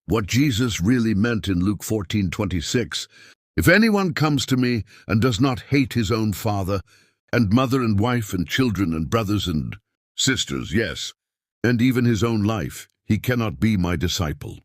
what Jesus really meant in Luke 14:26. If anyone comes to me and does not hate his own father and mother and wife and children and brothers and sisters, yes, and even his own life, he cannot be my disciple.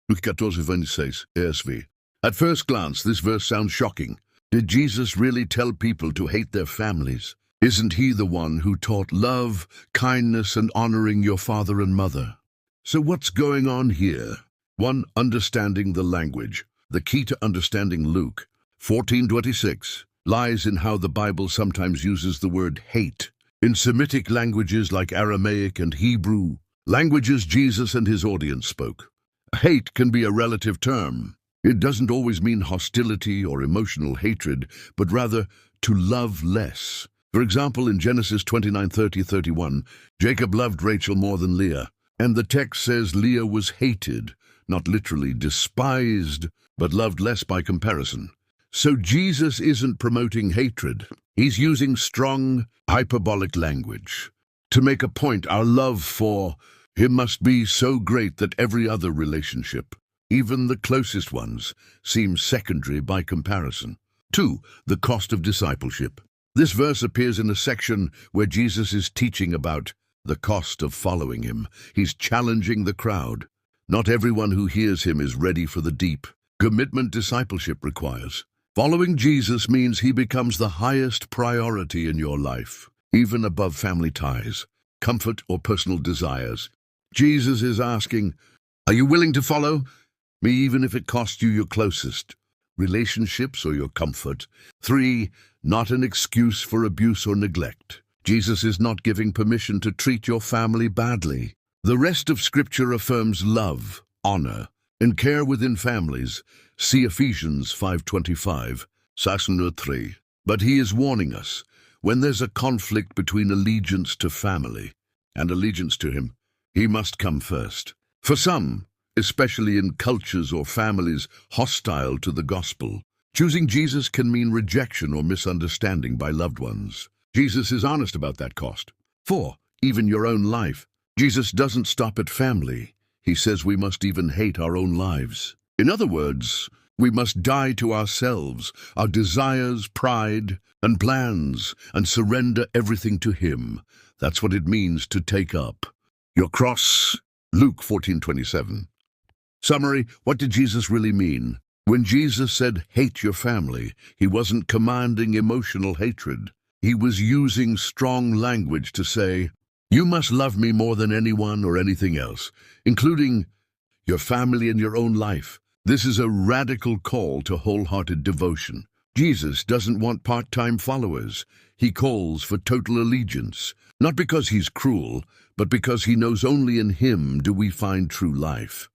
Luke 14:26, ESV. At first glance, this verse sounds shocking. Did Jesus really tell people to hate their families? Isn't he the one who taught love, kindness, and honoring your father and mother? So what's going on here? 1. Understanding the language. The key to understanding Luke 14:26 lies in how the Bible sometimes uses the word hate. In Semitic languages like Aramaic and Hebrew, languages Jesus and his audience spoke, hate can be a relative term. It doesn't always mean hostility or emotional hatred, but rather to love less. For example, in Genesis 29:30-31, Jacob loved Rachel more than Leah, and the text says Leah was hated, not literally despised, but loved less by comparison. So Jesus isn't promoting hatred. He's using strong, hyperbolic language. To make a point, our love for him must be so great that every other relationship, even the closest ones, seems secondary by comparison. 2. The cost of discipleship. This verse appears in a section where Jesus is teaching about the cost of following him. He's challenging the crowd. Not everyone who hears him is ready for the deep commitment discipleship requires. Following Jesus means he becomes the highest priority in your life, even above family ties, comfort, or personal desires. Jesus is asking, are you willing to follow me even if it costs you your closest relationships or your comfort? 3. Not an excuse for abuse or neglect. Jesus is not giving permission to treat your family badly. The rest of Scripture affirms love, honor, and care within families. See Ephesians 5:25, Sassner 3. But he is warning us, when there's a conflict between allegiance to family and allegiance to him, he must come first. For some, especially in cultures or families hostile to the gospel, choosing Jesus can mean rejection or misunderstanding by loved ones. Jesus is honest about that cost. 4. Even your own life. Jesus doesn't stop at family. He says we must even hate our own lives. In other words, we must die to ourselves, our desires, pride, and plans, and surrender everything to him. That's what it means to take up your cross. Luke 14:27. Summary, what did Jesus really mean? When Jesus said, hate your family, he wasn't commanding emotional hatred. He was using strong language to say, you must love me more than anyone or anything else, including your family and your own life. This is a radical call to wholehearted devotion. Jesus doesn't want part-time followers. He calls for total allegiance, not because he's cruel, but because he knows only in him do we find true life.